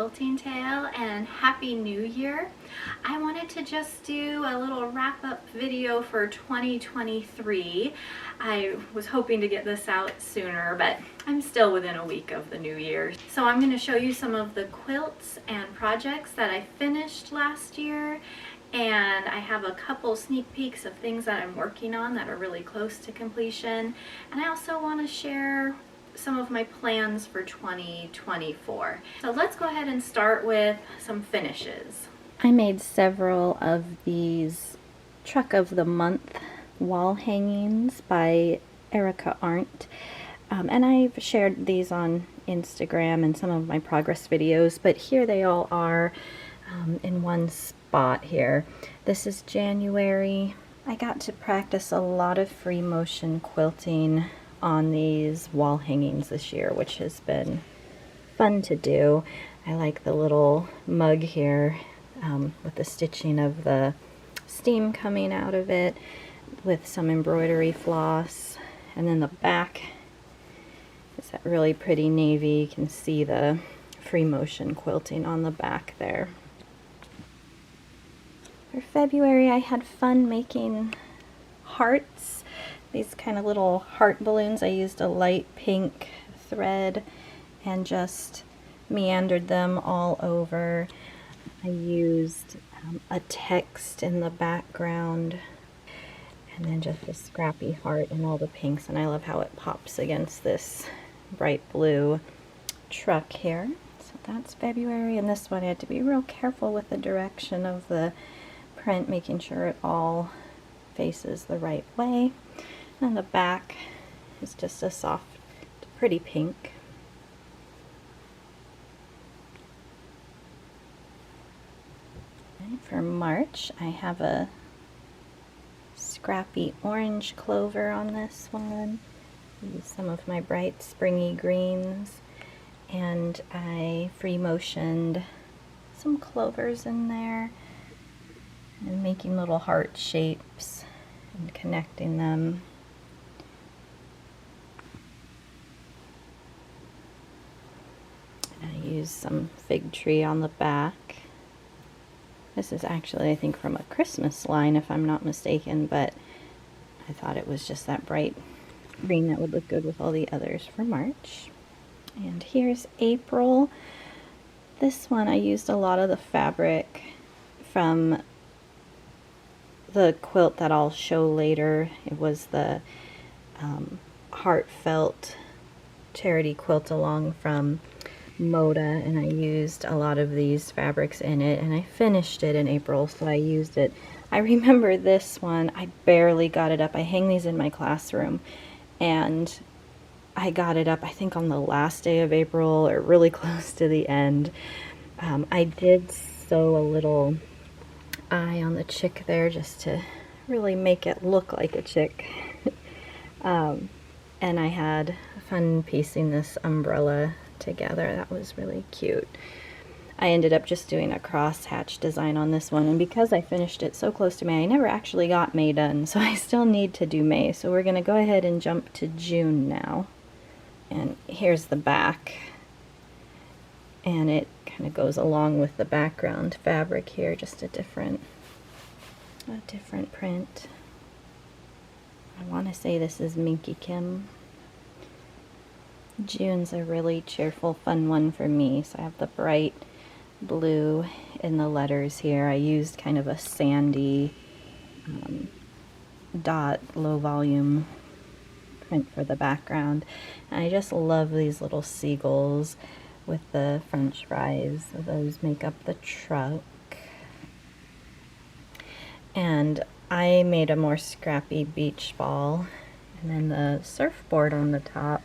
quilting tale and Happy New Year. I wanted to just do a little wrap-up video for 2023. I was hoping to get this out sooner, but I'm still within a week of the new year. So I'm going to show you some of the quilts and projects that I finished last year, and I have a couple sneak peeks of things that I'm working on that are really close to completion. And I also want to share some of my plans for 2024. So let's go ahead and start with some finishes. I made several of these Truck of the Month wall hangings by Erica Arndt. And I've shared these on Instagram and some of my progress videos, but here they all are in one spot here. This is January. I got to practice a lot of free motion quilting on these wall hangings this year, which has been fun to do. I like the little mug here with the stitching of the steam coming out of it with some embroidery floss, and then the back is that really pretty navy. You can see the free motion quilting on the back there. For February, I had fun making hearts. These kind of little heart balloons. I used a light pink thread and just meandered them all over. I used a text in the background and then just a Scrappy heart and all the pinks, and I love how it pops against this bright blue truck here. So that's February, and this one I had to be real careful with the direction of the print, making sure it all faces the right way. And the back is just a soft, pretty pink. And for March, I have a Scrappy orange clover on this one. Use some of my bright springy greens, and I free motioned some clovers in there and making little heart shapes and connecting them. And I use some fig tree on the back. This is actually, I think, from a Christmas line, if I'm not mistaken, but I thought it was just that bright green that would look good with all the others for March. And here's April. This one I used a lot of the fabric from the quilt that I'll show later. It was the Heartfelt charity quilt along from Moda, and I used a lot of these fabrics in it, and I finished it in April, so I used it. I remember this one, I barely got it up. I hang these in my classroom, and I got it up, I think, on the last day of April, or really close to the end. I did sew a little eye on the chick there just to really make it look like a chick. And I had fun piecing this umbrella together. That was really cute. I ended up just doing a crosshatch design on this one, and because I finished it so close to May, I never actually got May done, so I still need to do May. So we're going to go ahead and jump to June now. And here's the back, and it kind of goes along with the background fabric here, just a different print. I want to say this is Minky Kim. June's a really cheerful, fun one for me. So I have the bright blue in the letters here. I used kind of a sandy dot low volume print for the background. And I just love these little seagulls with the french fries. So those make up the truck. And I made a more scrappy beach ball, and then the surfboard on the top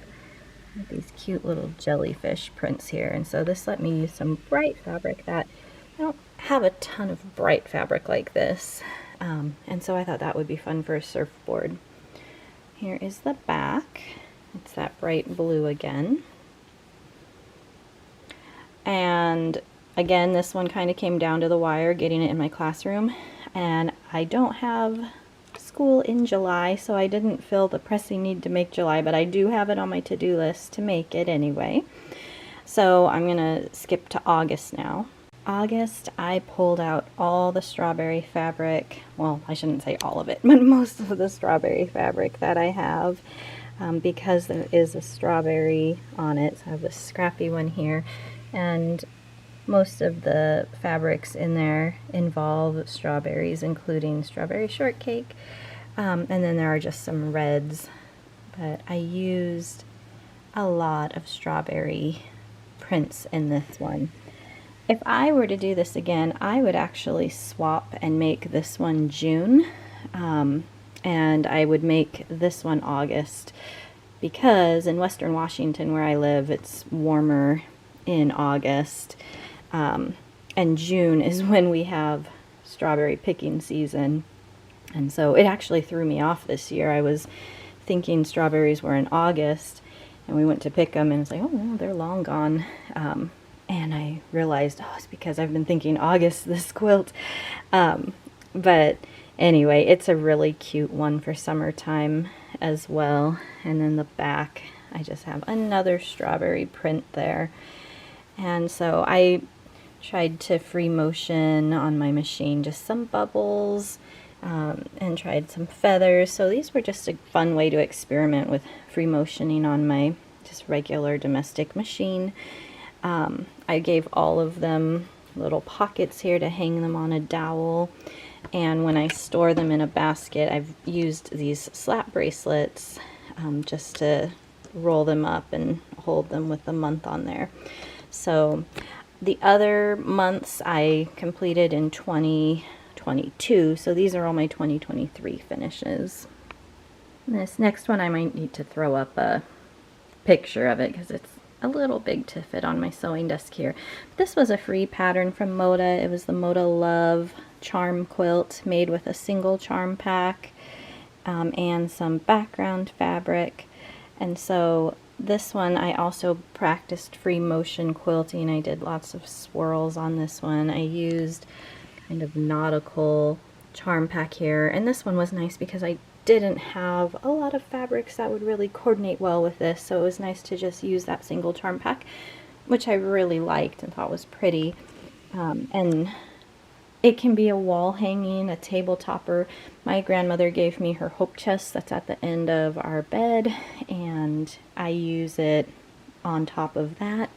with these cute little jellyfish prints here. And so this let me use some bright fabric that I don't have a ton of bright fabric like this, and so I thought that would be fun for a surfboard. Here is the back. It's that bright blue again, and again this one kind of came down to the wire getting it in my classroom, and I don't have school in July, so I didn't feel the pressing need to make July, but I do have it on my to-do list to make it anyway. So I'm gonna skip to August now. August, I pulled out all the strawberry fabric. Well, I shouldn't say all of it, but most of the strawberry fabric that I have, because there is a strawberry on it. So I have this Scrappy one here, and most of the fabrics in there involve strawberries, including strawberry shortcake, and then there are just some reds, but I used a lot of strawberry prints in this one. If I were to do this again, I would actually swap and make this one June, and I would make this one August, because in Western Washington where I live, it's warmer in August, and June is when we have strawberry picking season. And so it actually threw me off this year. I was thinking strawberries were in August, and we went to pick them, and it's like, oh, no, they're long gone. And I realized, oh, it's because I've been thinking August this quilt. But anyway, it's a really cute one for summertime as well. And then the back, I just have another strawberry print there. And so I tried to free motion on my machine, just some bubbles, and tried some feathers. So these were just a fun way to experiment with free motioning on my just regular domestic machine. I gave all of them little pockets here to hang them on a dowel, and when I store them in a basket, I've used these slap bracelets just to roll them up and hold them with the month on there. So the other months I completed in 2022, so these are all my 2023 finishes. This next one I might need to throw up a picture of it because it's a little big to fit on my sewing desk here. This was a free pattern from Moda. It was the Moda Love Charm Quilt, made with a single charm pack and some background fabric. And so this one I also practiced free motion quilting. I did lots of swirls on this one. I used kind of nautical charm pack here, and this one was nice because I didn't have a lot of fabrics that would really coordinate well with this, so it was nice to just use that single charm pack, which I really liked and thought was pretty. And it can be a wall hanging, a table topper. My grandmother gave me her hope chest that's at the end of our bed, and I use it on top of that.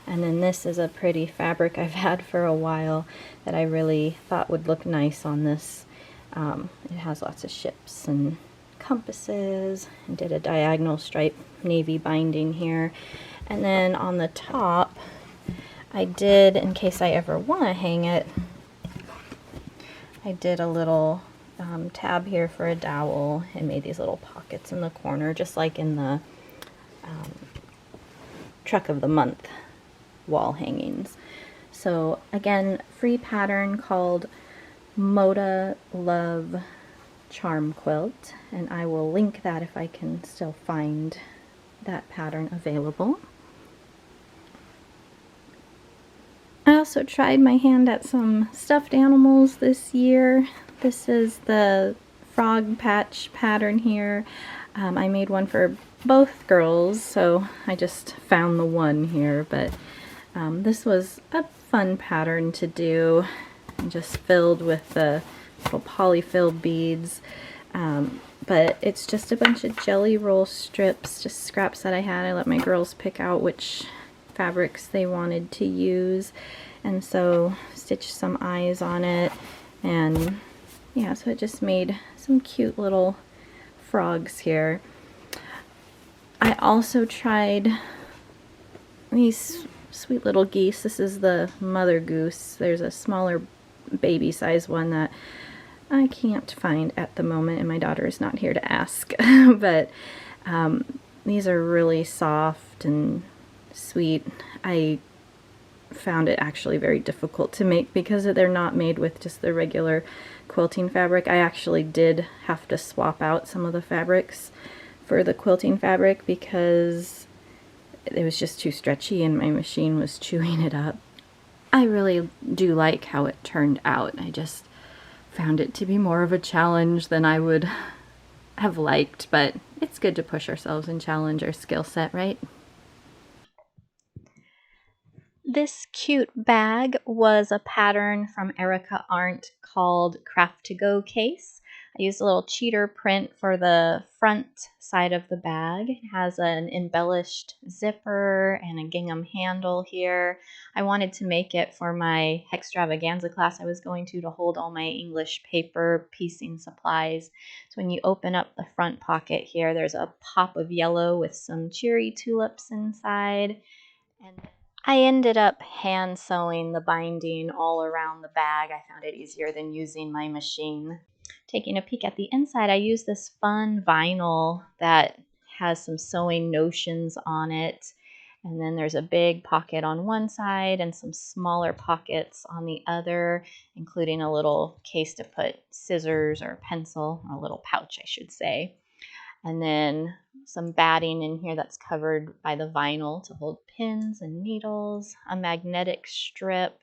And then this is a pretty fabric I've had for a while that I really thought would look nice on this. It has lots of ships and compasses, and did a diagonal stripe navy binding here. And then on the top, I did, in case I ever want to hang it, I did a little tab here for a dowel and made these little pockets in the corner, just like in the Truck of the Month wall hangings. So again, free pattern called Moda Love Charm Quilt, and I will link that if I can still find that pattern available. I also tried my hand at some stuffed animals this year. This is the frog patch pattern here. I made one for both girls, so I just found the one here, but this was a fun pattern to do, just filled with the little polyfill beads, but it's just a bunch of jelly roll strips, just scraps that I had. I let my girls pick out which fabrics they wanted to use, and so stitched some eyes on it, and yeah, so it just made some cute little frogs here. I also tried these sweet little geese. This is the mother goose. There's a smaller baby size one that I can't find at the moment, and my daughter is not here to ask. But these are really soft and sweet. I found it actually very difficult to make because they're not made with just the regular quilting fabric. I actually did have to swap out some of the fabrics for the quilting fabric because it was just too stretchy and my machine was chewing it up. I really do like how it turned out. I just found it to be more of a challenge than I would have liked, but it's good to push ourselves and challenge our skill set, right? This cute bag was a pattern from Erica Arndt called Craft to Go Case. I used a little cheater print for the front side of the bag. It has an embellished zipper and a gingham handle here. I wanted to make it for my extravaganza class I was going to hold all my English paper piecing supplies. So when you open up the front pocket here, there's a pop of yellow with some cherry tulips inside. And I ended up hand sewing the binding all around the bag. I found it easier than using my machine. Taking a peek at the inside, I used this fun vinyl that has some sewing notions on it. And then there's a big pocket on one side and some smaller pockets on the other, including a little case to put scissors or pencil, or a little pouch, I should say. And then some batting in here that's covered by the vinyl to hold pins and needles, a magnetic strip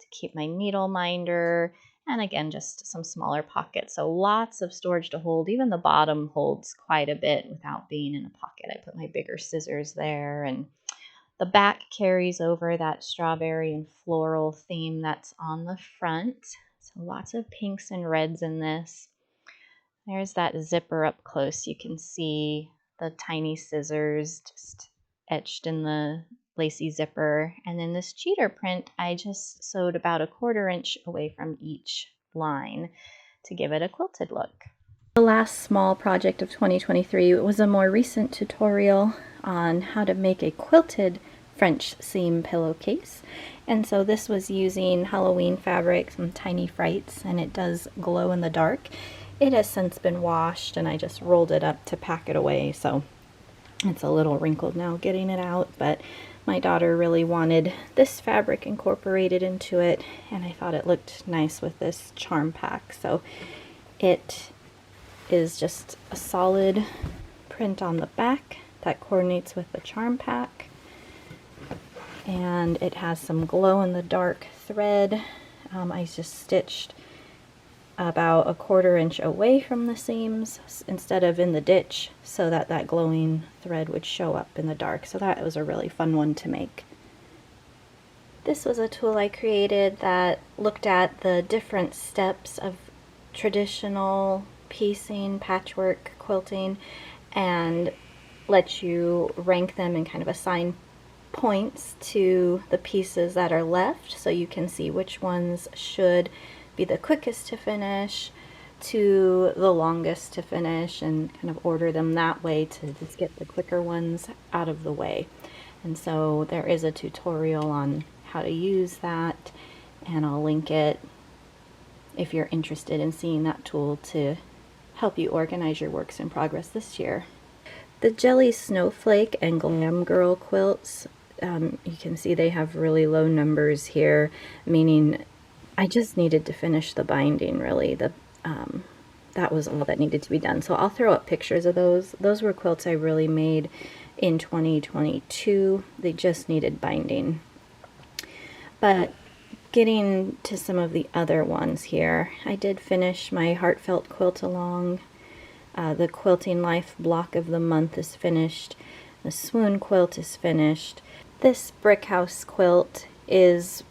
to keep my needle minder, and again, just some smaller pockets. So lots of storage to hold. Even the bottom holds quite a bit without being in a pocket. I put my bigger scissors there, and the back carries over that strawberry and floral theme that's on the front. So lots of pinks and reds in this. There's that zipper up close. You can see the tiny scissors just etched in the lacy zipper. And then this cheater print, I just sewed about a 1/4 inch away from each line to give it a quilted look. The last small project of 2023 was a more recent tutorial on how to make a quilted French seam pillowcase. And so this was using Halloween fabric, some tiny frights, and it does glow in the dark. It has since been washed and I just rolled it up to pack it away, so it's a little wrinkled now getting it out, but my daughter really wanted this fabric incorporated into it, and I thought it looked nice with this charm pack. So it is just a solid print on the back that coordinates with the charm pack, and it has some glow in the dark thread. I just stitched about a 1/4 inch away from the seams instead of in the ditch, so that that glowing thread would show up in the dark. So that was a really fun one to make. This was a tool I created that looked at the different steps of traditional piecing, patchwork, quilting, and lets you rank them and kind of assign points to the pieces that are left, so you can see which ones should be the quickest to finish to the longest to finish, and kind of order them that way to just get the quicker ones out of the way. And so there is a tutorial on how to use that, and I'll link it if you're interested in seeing that tool to help you organize your works in progress this year. The Jelly Snowflake and Glam Girl quilts, you can see they have really low numbers here, meaning I just needed to finish the binding, really. That was all that needed to be done. So I'll throw up pictures of those. Those were quilts I really made in 2022. They just needed binding. But getting to some of the other ones here, I did finish my Heartfelt quilt along. The Quilting Life block of the month is finished. The Swoon quilt is finished. This brick house quilt is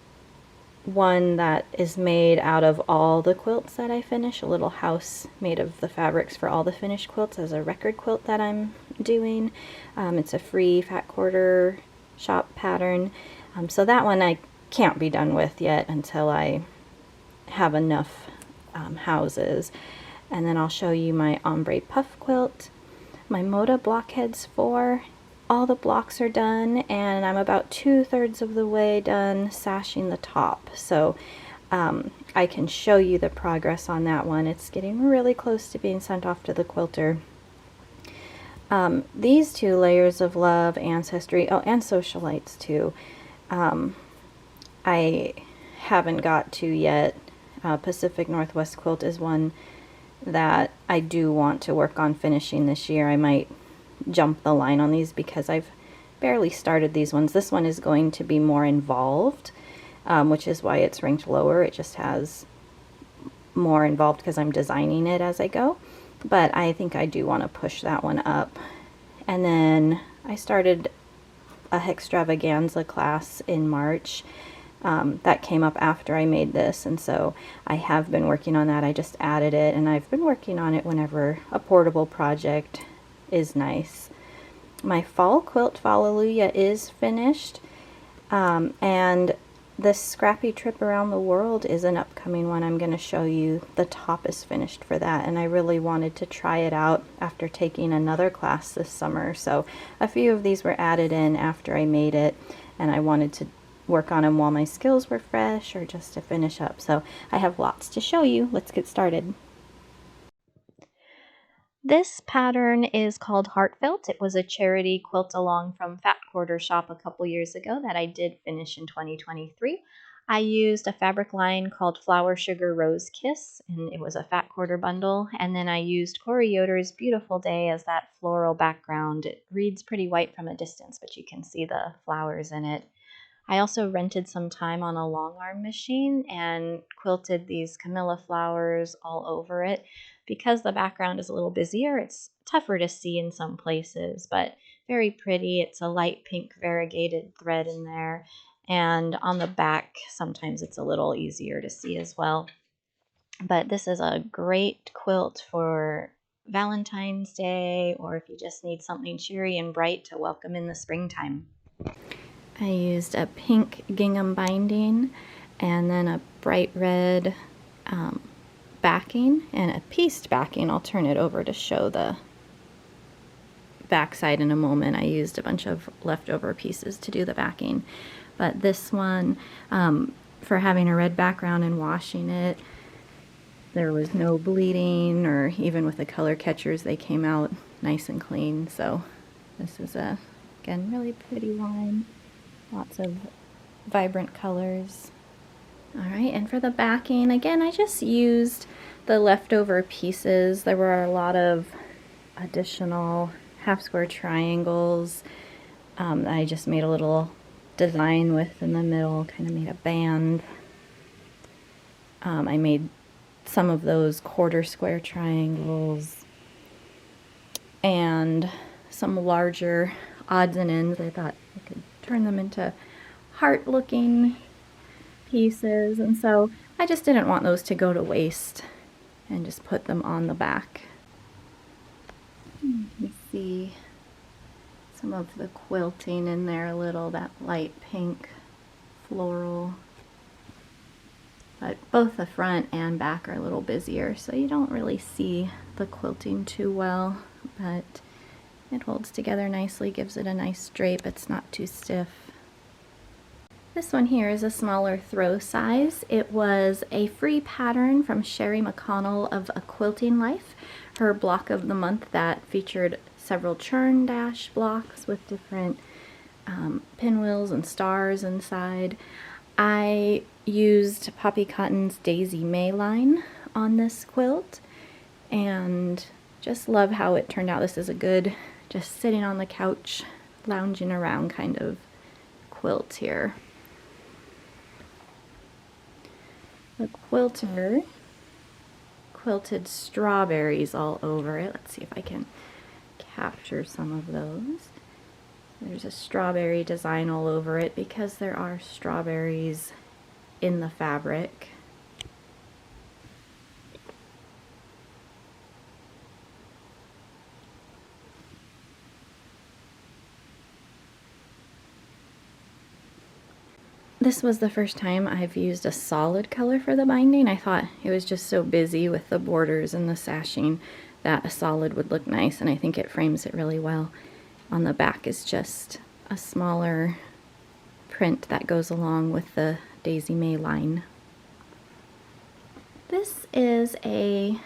one that is made out of all the quilts that I finish, a little house made of the fabrics for all the finished quilts as a record quilt that I'm doing. It's a free fat quarter shop pattern. So that one I can't be done with yet until I have enough houses. And then I'll show you my Ombre puff quilt, my Moda Blockheads 4. All the blocks are done, and I'm about 2/3 of the way done sashing the top. So I can show you the progress on that one. It's getting really close to being sent off to the quilter. These two, Layers of Love, Ancestry, oh, and Socialites too, I haven't got to yet. Pacific Northwest Quilt is one that I do want to work on finishing this year. I might jump the line on these because I've barely started these ones. This one is going to be more involved, which is why it's ranked lower. It just has more involved because I'm designing it as I go. But I think I do want to push that one up. And then I started a extravaganza class in March. That came up after I made this, and so I have been working on that. I just added it, and I've been working on it whenever a portable project is nice. My fall quilt Fallelujah is finished, and the Scrappy trip around the world is an upcoming one. I'm going to show you. The top is finished for that, and I really wanted to try it out after taking another class this summer. So a few of these were added in after I made it, and I wanted to work on them while my skills were fresh or just to finish up. So I have lots to show you. Let's get started. This pattern is called Heartfelt. It was a charity quilt along from Fat Quarter Shop a couple years ago that I did finish in 2023. I used a fabric line called Flower Sugar Rose Kiss, and it was a Fat Quarter bundle. And then I used Corey Yoder's Beautiful Day as that floral background. It reads pretty white from a distance, but you can see the flowers in it. I also rented some time on a long arm machine and quilted these camellia flowers all over it. Because the background is a little busier, it's tougher to see in some places, but very pretty. It's a light pink variegated thread in there, and on the back sometimes it's a little easier to see as well. But this is a great quilt for Valentine's Day, or if you just need something cheery and bright to welcome in the springtime. I used a pink gingham binding and then a bright red backing and a pieced backing. I'll turn it over to show the backside in a moment. I used a bunch of leftover pieces to do the backing. But this one, for having a red background and washing it, there was no bleeding, or even with the color catchers, they came out nice and clean. So this is a, again, really pretty line. Lots of vibrant colors. All right, and for the backing, again, I just used the leftover pieces. There were a lot of additional half square triangles that I just made a little design with in the middle, kind of made a band. I made some of those quarter square triangles and some larger odds and ends. I thought I could turn them into heart looking pieces, and so I just didn't want those to go to waste and just put them on the back. You can see some of the quilting in there a little, that light pink floral, but both the front and back are a little busier, so you don't really see the quilting too well, but it holds together nicely, gives it a nice drape. It's not too stiff. This one here is a smaller throw size. It was a free pattern from Sherry McConnell of A Quilting Life, her block of the month that featured several churn dash blocks with different pinwheels and stars inside. I used Poppy Cotton's Daisy May line on this quilt and just love how it turned out. This is a good just sitting on the couch, lounging around kind of quilt here. The quilter quilted strawberries all over it. Let's see if I can capture some of those. There's a strawberry design all over it because there are strawberries in the fabric. This was the first time I've used a solid color for the binding. I thought it was just so busy with the borders and the sashing that a solid would look nice, and I think it frames it really well. On the back is just a smaller print that goes along with the Daisy May line. This is a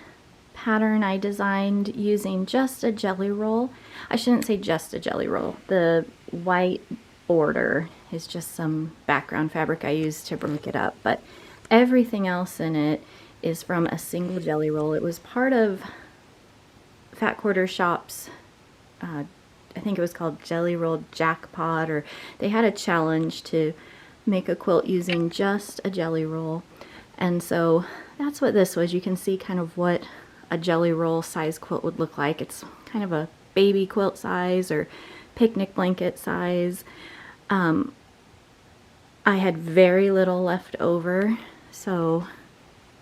pattern I designed using just a jelly roll. I shouldn't say just a jelly roll. The white border is just some background fabric I used to break it up, but everything else in it is from a single jelly roll. It was part of Fat Quarter Shop's, I think it was called Jelly Roll Jackpot, or they had a challenge to make a quilt using just a jelly roll, and so that's what this was. You can see kind of what a jelly roll size quilt would look like. It's kind of a baby quilt size or picnic blanket size. I had very little left over, so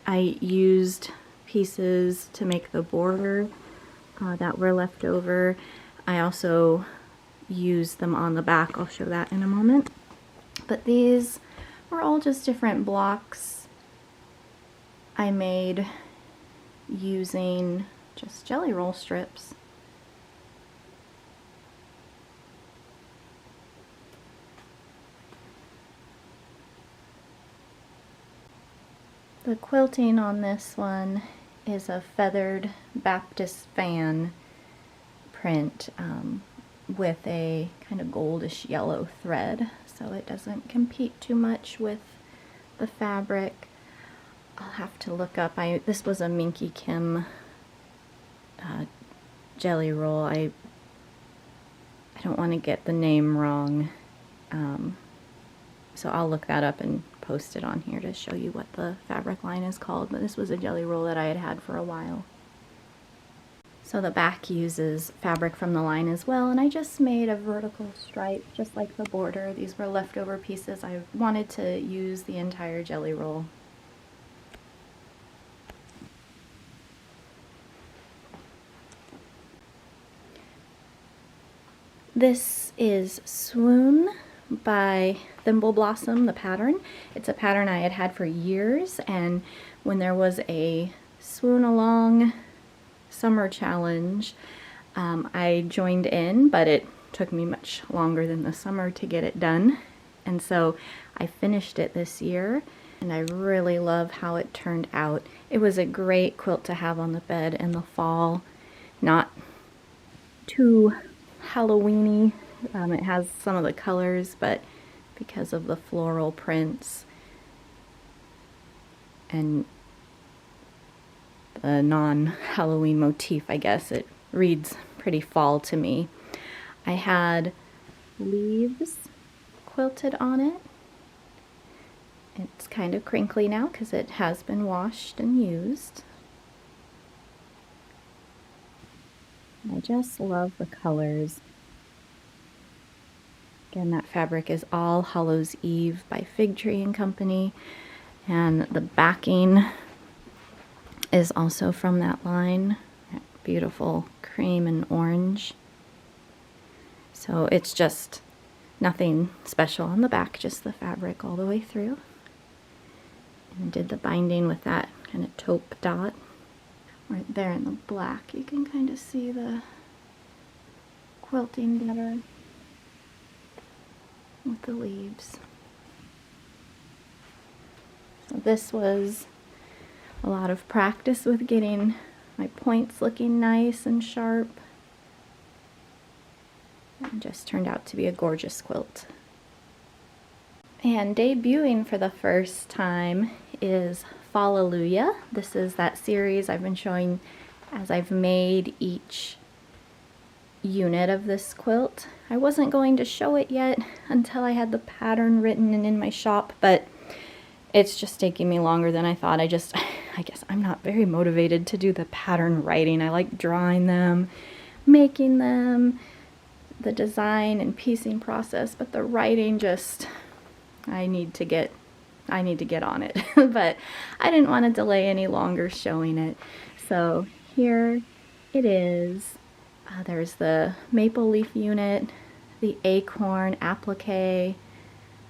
I used pieces to make the border that were left over. I also used them on the back. I'll show that in a moment. But these were all just different blocks I made using just jelly roll strips. The quilting on this one is a feathered Baptist fan print with a kind of goldish yellow thread, so it doesn't compete too much with the fabric. I'll have to look up, this was a Minky Kim jelly roll. I don't want to get the name wrong, so I'll look that up and post it on here to show you what the fabric line is called, but this was a jelly roll that I had had for a while. So the back uses fabric from the line as well, and I just made a vertical stripe just like the border. These were leftover pieces. I wanted to use the entire jelly roll. This is Swoon by Thimble Blossom, the pattern. It's a pattern I had had for years, and when there was a Swoon Along summer challenge, I joined in, but it took me much longer than the summer to get it done, and so I finished it this year, and I really love how it turned out. It was a great quilt to have on the bed in the fall, not too Halloween-y. It has some of the colors, but because of the floral prints and the non-Halloween motif, I guess, it reads pretty fall to me. I had leaves quilted on it. It's kind of crinkly now because it has been washed and used. I just love the colors. Again, that fabric is All Hallows Eve by Fig Tree and Company, and the backing is also from that line. Beautiful cream and orange. So it's just nothing special on the back, just the fabric all the way through. And did the binding with that kind of taupe dot. Right there in the black, you can kind of see the quilting better with the leaves. So this was a lot of practice with getting my points looking nice and sharp. It just turned out to be a gorgeous quilt. And debuting for the first time is Fallelujah. This is that series I've been showing as I've made each unit of this quilt. I wasn't going to show it yet until I had the pattern written and in my shop, but it's just taking me longer than I thought. I guess I'm not very motivated to do the pattern writing. I like drawing them, making them, the design and piecing process, but the writing just, I need to get on it. But I didn't want to delay any longer showing it. So here it is. There's the maple leaf unit, the acorn applique,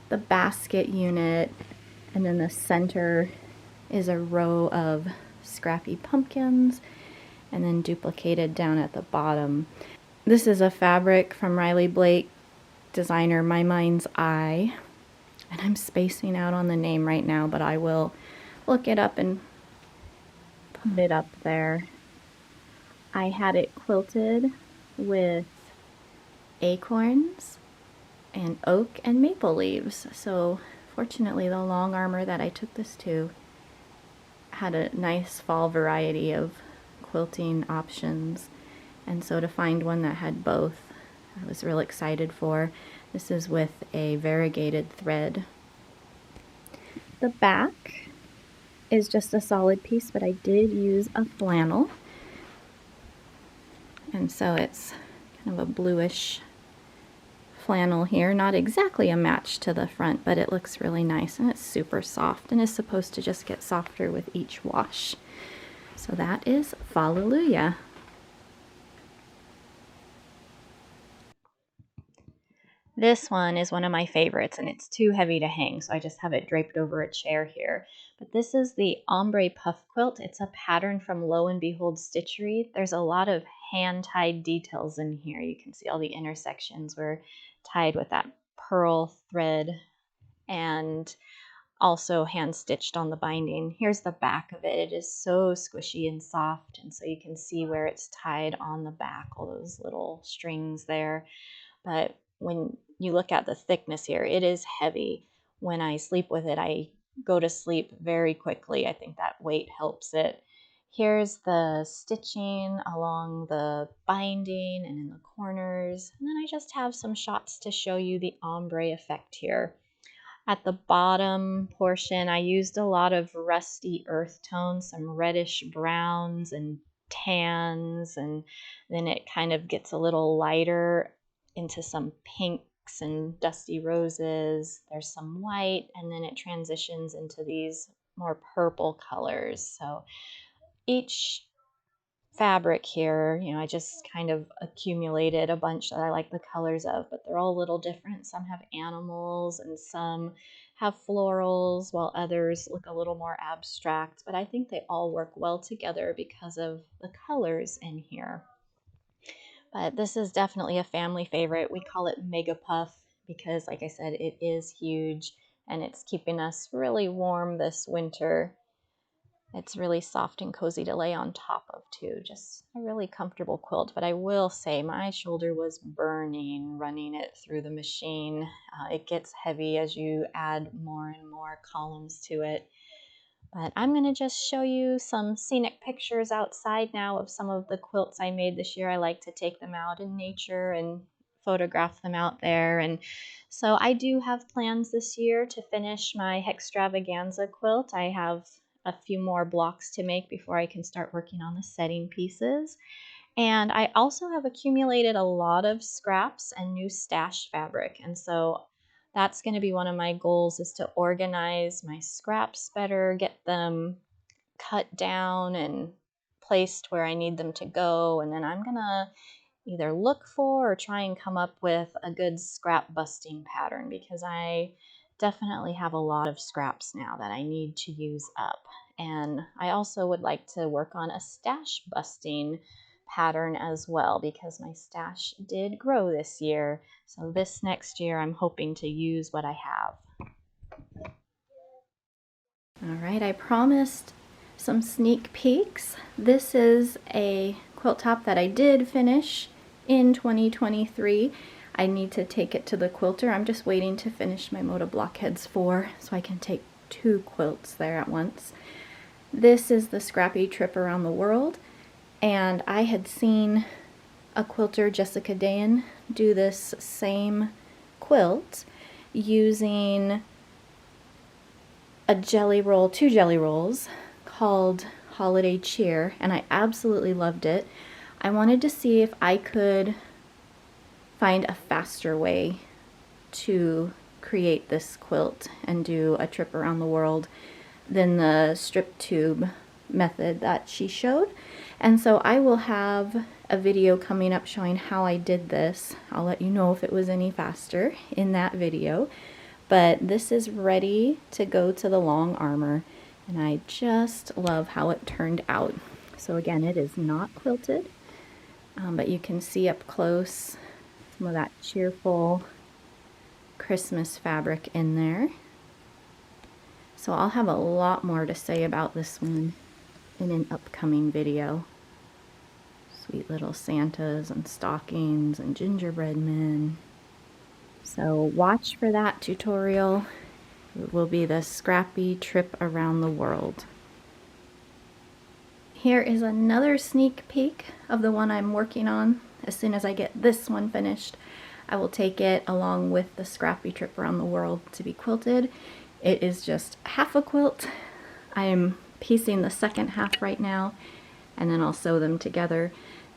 the basket unit, and then the center is a row of scrappy pumpkins, and then duplicated down at the bottom. This is a fabric from Riley Blake, designer My Mind's Eye. And I'm spacing out on the name right now, but I will look it up and put it up there. I had it quilted with acorns and oak and maple leaves. So fortunately the long armor that I took this to had a nice fall variety of quilting options. And so to find one that had both, I was real excited for. This is with a variegated thread. The back is just a solid piece, but I did use a flannel. And so it's kind of a bluish flannel here, not exactly a match to the front, but it looks really nice and it's super soft and is supposed to just get softer with each wash. So that is Fallelujah. This one is one of my favorites and it's too heavy to hang, so I just have it draped over a chair here. But this is the Ombre Puff Quilt. It's a pattern from Lo and Behold Stitchery. There's a lot of hand-tied details in here. You can see all the intersections were tied with that pearl thread and also hand stitched on the binding. Here's the back of it. It is so squishy and soft, and so you can see where it's tied on the back, all those little strings there. But when you look at the thickness here, it is heavy. When I sleep with it, I go to sleep very quickly. I think that weight helps it. Here's the stitching along the binding and in the corners. And then I just have some shots to show you the ombre effect here. At the bottom portion, I used a lot of rusty earth tones, some reddish browns and tans, and then it kind of gets a little lighter into some pinks and dusty roses. There's some white, and then it transitions into these more purple colors. So each fabric here, I just kind of accumulated a bunch that I like the colors of, but they're all a little different. Some have animals and some have florals, while others look a little more abstract, but I think they all work well together because of the colors in here. But this is definitely a family favorite. We call it Mega Puff because, like I said, it is huge and it's keeping us really warm this winter. It's really soft and cozy to lay on top of too. Just a really comfortable quilt. But I will say my shoulder was burning running it through the machine. It gets heavy as you add more and more columns to it. But I'm going to just show you some scenic pictures outside now of some of the quilts I made this year. I like to take them out in nature and photograph them out there. And so I do have plans this year to finish my Hextravaganza quilt. I have a few more blocks to make before I can start working on the setting pieces. And I also have accumulated a lot of scraps and new stash fabric. And so that's going to be one of my goals, is to organize my scraps better, get them cut down and placed where I need them to go. And then I'm going to either look for or try and come up with a good scrap busting pattern, because I definitely have a lot of scraps now that I need to use up. And I also would like to work on a stash busting pattern as well, because my stash did grow this year. So this next year I'm hoping to use what I have. All right, I promised some sneak peeks. This is a quilt top that I did finish in 2023. I need to take it to the quilter. I'm just waiting to finish my Moda Blockheads 4 so I can take 2 quilts there at once. This is the Scrappy Trip Around the World, and I had seen a quilter, Jessica Dayan, do this same quilt using a jelly roll, 2 jelly rolls called Holiday Cheer, and I absolutely loved it. I wanted to see if I could find a faster way to create this quilt and do a trip around the world than the strip tube method that she showed. And so I will have a video coming up showing how I did this. I'll let you know if it was any faster in that video. But this is ready to go to the long armor, and I just love how it turned out. So again, it is not quilted, but you can see up close some of that cheerful Christmas fabric in there. So I'll have a lot more to say about this one in an upcoming video. Sweet little Santas and stockings and gingerbread men. So watch for that tutorial. It will be the Scrappy Trip Around the World. Here is another sneak peek of the one I'm working on. As soon as I get this one finished, I will take it along with the Scrappy Trip Around the World to be quilted. It is just half a quilt. I am piecing the second half right now, and then I'll sew them together.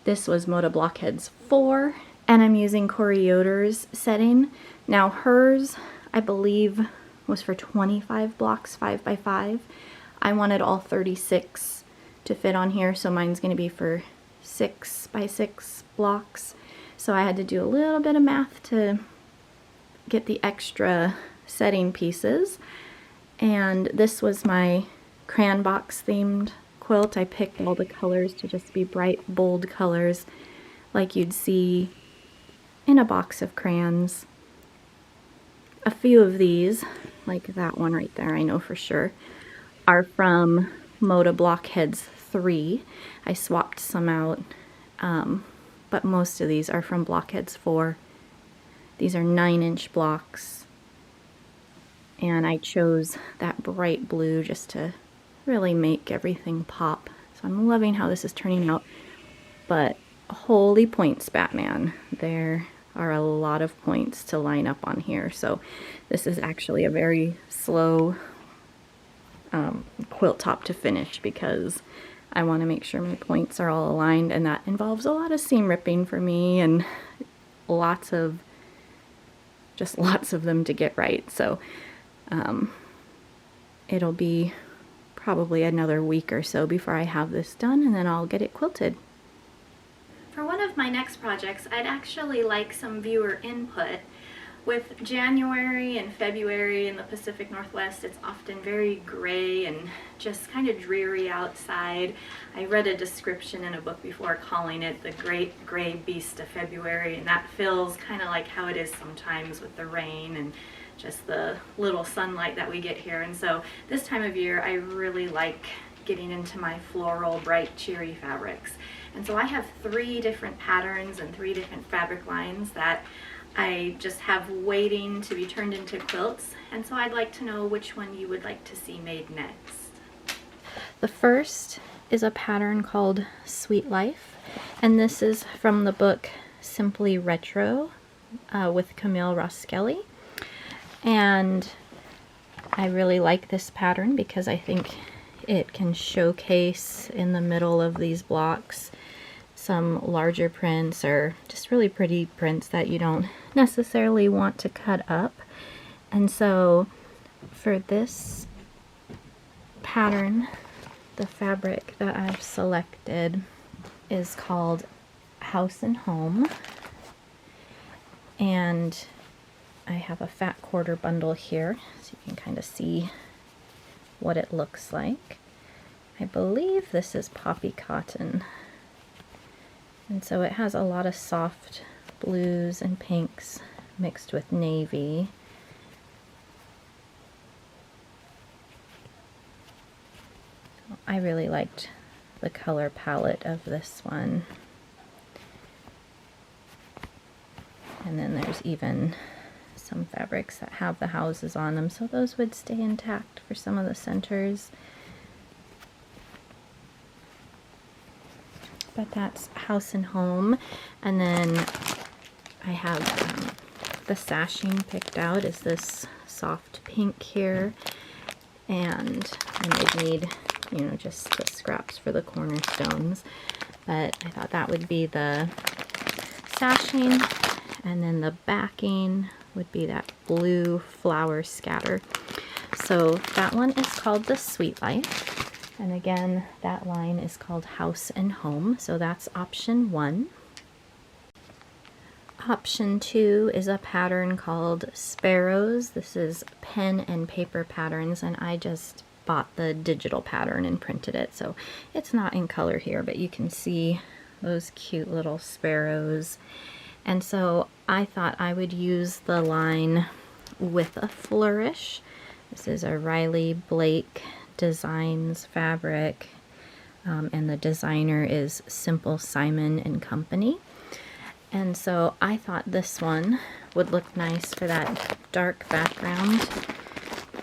This was Moda Blockheads 4, and I'm using Corey Yoder's setting. Now hers, I believe, was for 25 blocks, 5 by 5. I wanted all 36 to fit on here, so mine's going to be for 6 by 6 blocks. So I had to do a little bit of math to get the extra setting pieces. And this was my crayon box themed quilt. I picked all the colors to just be bright, bold colors like you'd see in a box of crayons. A few of these, like that one right there, I know for sure, are from Moda Blockheads 3. I swapped some out, but most of these are from Blockheads 4. These are 9-inch blocks, and I chose that bright blue just to really make everything pop. So I'm loving how this is turning out, but holy points, Batman. There are a lot of points to line up on here, so this is actually a very slow quilt top to finish because I want to make sure my points are all aligned, and that involves a lot of seam ripping for me and lots of them to get right. So it'll be probably another week or so before I have this done, and then I'll get it quilted. For one of my next projects, I'd actually like some viewer input. With January and February in the Pacific Northwest, it's often very gray and just kind of dreary outside. I read a description in a book before calling it the great gray beast of February, and that feels kind of like how it is sometimes with the rain and just the little sunlight that we get here. And so this time of year, I really like getting into my floral, bright, cheery fabrics. And so I have 3 different patterns and 3 different fabric lines that I just have waiting to be turned into quilts, and so I'd like to know which one you would like to see made next. The first is a pattern called Sweet Life, and this is from the book Simply Retro with Camille Roskelley. And I really like this pattern because I think it can showcase in the middle of these blocks some larger prints or just really pretty prints that you don't necessarily want to cut up. And so for this pattern, the fabric that I've selected is called House and Home, and I have a fat quarter bundle here so you can kind of see what it looks like. I believe this is poppy cotton. And so it has a lot of soft blues and pinks mixed with navy. I really liked the color palette of this one. And then there's even some fabrics that have the houses on them, so those would stay intact for some of the centers. But that's House and Home. And then I have the sashing picked out is this soft pink here, and I would need, you know, just the scraps for the cornerstones, but I thought that would be the sashing, and then the backing would be that blue flower scatter. So that one is called the Sweet Life. And again, that line is called House and Home, so that's option 1. Option 2 is a pattern called Sparrows. This is pen and paper patterns, and I just bought the digital pattern and printed it, so it's not in color here, but you can see those cute little sparrows. And so I thought I would use the line With a Flourish. This is a Riley Blake Designs fabric, and the designer is Simple Simon and Company. And so I thought this one would look nice for that dark background.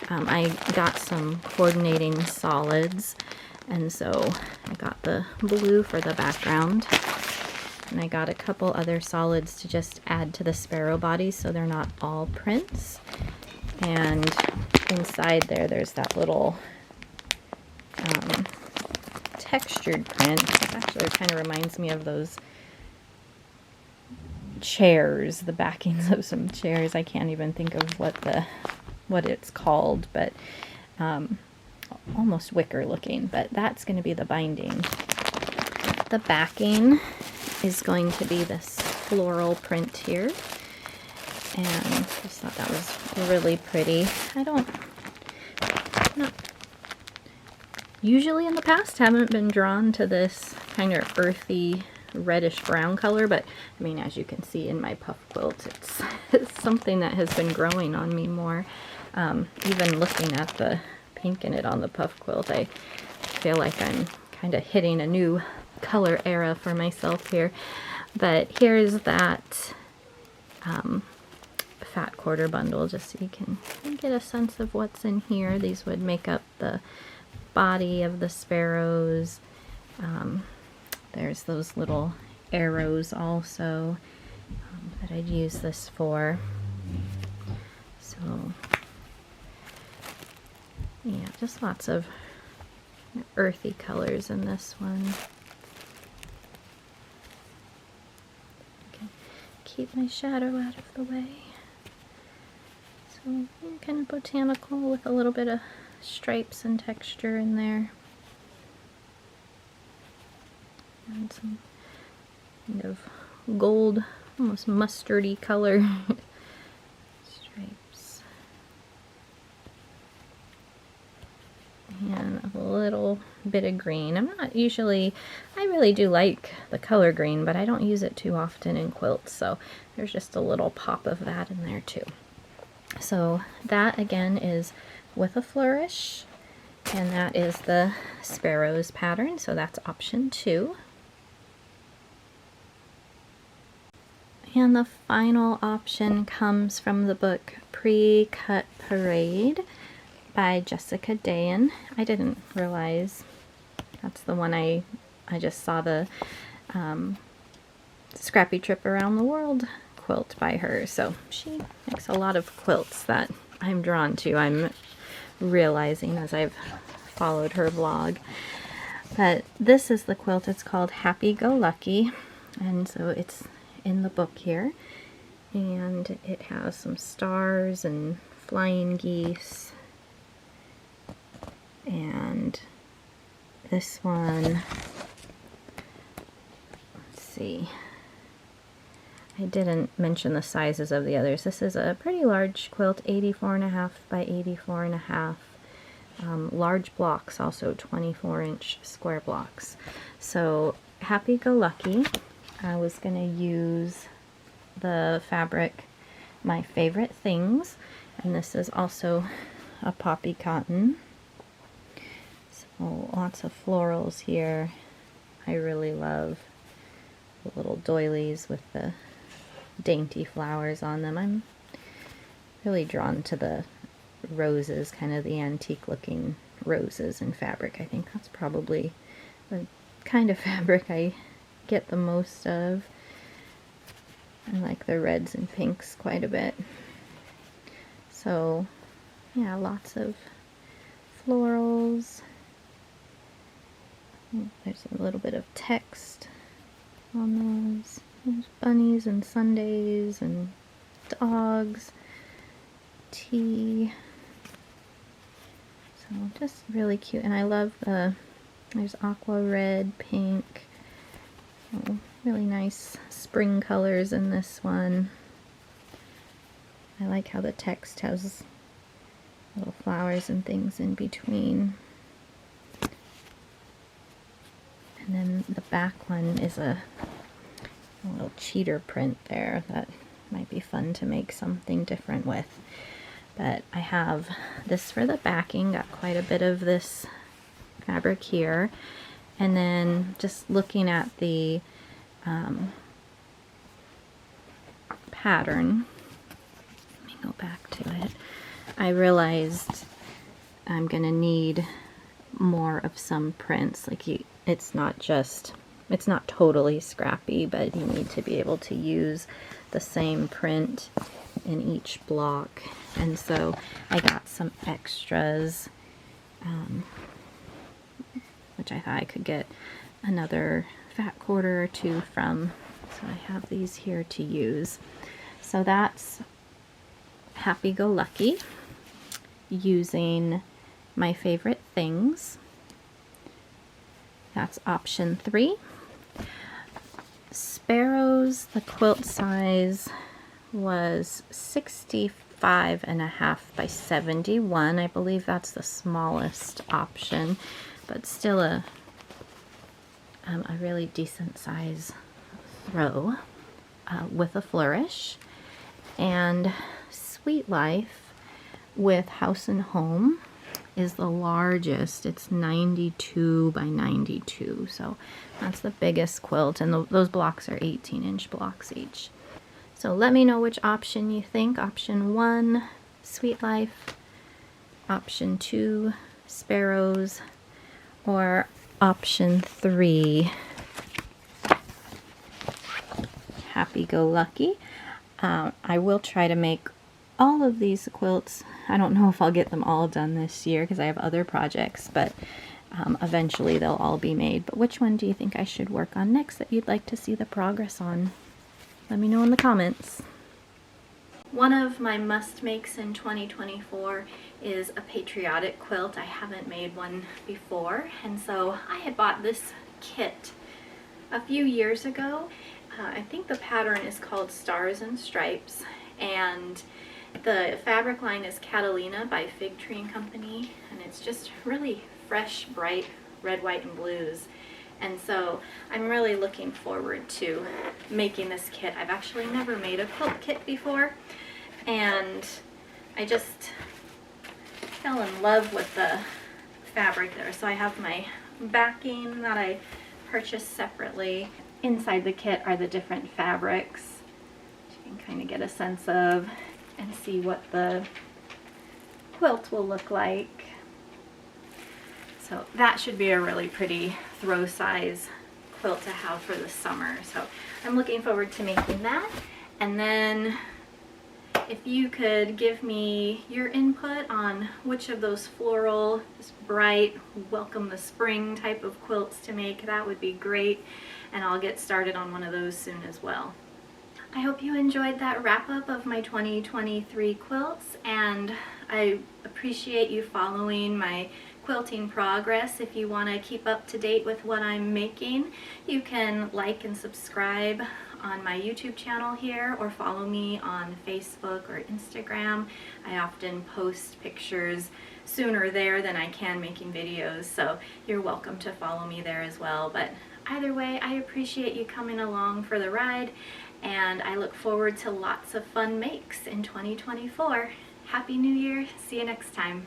I got some coordinating solids, and so I got the blue for the background, and I got a couple other solids to just add to the sparrow bodies so they're not all prints. And inside there's that little textured print. It actually kind of reminds me of those chairs, the backings of some chairs. I can't even think of what it's called, but almost wicker looking, but that's going to be the binding. The backing is going to be this floral print here, and I just thought that was really pretty. Not usually in the past haven't been drawn to this kind of earthy reddish brown color, but I mean, as you can see in my puff quilt, it's something that has been growing on me more. Even looking at the pink in it on the puff quilt, I feel like I'm kind of hitting a new color era for myself here. But here's that fat quarter bundle, just so you can get a sense of what's in here. These would make up the body of the sparrows. There's those little arrows also that I'd use this for. So yeah, just lots of earthy colors in this one. Okay, keep my shadow out of the way. So kind of botanical with a little bit of stripes and texture in there. And some kind of gold, almost mustardy color stripes. And a little bit of green. I really do like the color green, but I don't use it too often in quilts, so there's just a little pop of that in there too. So that again is with a flourish, and that is the sparrows pattern, so that's option 2. And the final option comes from the book Pre-Cut Parade by Jessica Dayan. I didn't realize that's the one I just saw the Scrappy Trip Around the World quilt by her. So she makes a lot of quilts that I'm drawn to. I'm realizing as I've followed her blog. But this is the quilt. It's called Happy Go Lucky, and so it's in the book here, and it has some stars and flying geese. And this one, let's see, I didn't mention the sizes of the others. This is a pretty large quilt, 84.5 by 84.5. Large blocks, also 24-inch square blocks. So Happy Go Lucky, I was going to use the fabric My Favorite Things, and this is also a poppy cotton. So lots of florals here. I really love the little doilies with the dainty flowers on them. I'm really drawn to the roses, kind of the antique looking roses in fabric. I think that's probably the kind of fabric I get the most of. I like the reds and pinks quite a bit. So yeah, lots of florals. There's a little bit of text on those. There's bunnies and sundaes and dogs, tea. So just really cute. And I love there's aqua red, pink. Oh, really nice spring colors in this one. I like how the text has little flowers and things in between. And then the back one is a little cheater print there that might be fun to make something different with. But I have this for the backing, got quite a bit of this fabric here. And then just looking at the pattern, let me go back to it, I realized I'm gonna need more of some prints. Like it's not totally scrappy, but you need to be able to use the same print in each block. And so I got some extras, which I thought I could get another fat quarter or two from So I have these here to use. So that's Happy-Go-Lucky, using my favorite things. That's option 3. Sparrows, the quilt size was 65.5 by 71. I believe that's the smallest option, but still a really decent size throw with a flourish. And Sweet Life with House and Home is the largest. It's 92 by 92, so that's the biggest quilt, and those blocks are 18-inch blocks each. So let me know which option you think. Option 1, Sweet Life, option 2, Sparrows, or option 3, Happy-Go-Lucky. I will try to make all of these quilts. I don't know if I'll get them all done this year because I have other projects, but eventually they'll all be made. But which one do you think I should work on next that you'd like to see the progress on? Let me know in the comments. One of my must-makes in 2024 is a patriotic quilt. I haven't made one before, and so I had bought this kit a few years ago. I think the pattern is called Stars and Stripes, and the fabric line is Catalina by Fig Tree and Company, and it's just really fresh, bright red, white, and blues. And so I'm really looking forward to making this kit. I've actually never made a quilt kit before, and I just fell in love with the fabric there. So I have my backing that I purchased separately. Inside the kit are the different fabrics, which you can kind of get a sense of and see what the quilt will look like. So that should be a really pretty throw size quilt to have for the summer. So I'm looking forward to making that. And then if you could give me your input on which of those floral, just bright, welcome the spring type of quilts to make, that would be great. And I'll get started on one of those soon as well. I hope you enjoyed that wrap-up of my 2023 quilts, and I appreciate you following my quilting progress. If you want to keep up to date with what I'm making, you can like and subscribe on my YouTube channel here, or follow me on Facebook or Instagram. I often post pictures sooner there than I can making videos, so you're welcome to follow me there as well. But either way, I appreciate you coming along for the ride, and I look forward to lots of fun makes in 2024. Happy New Year. See you next time.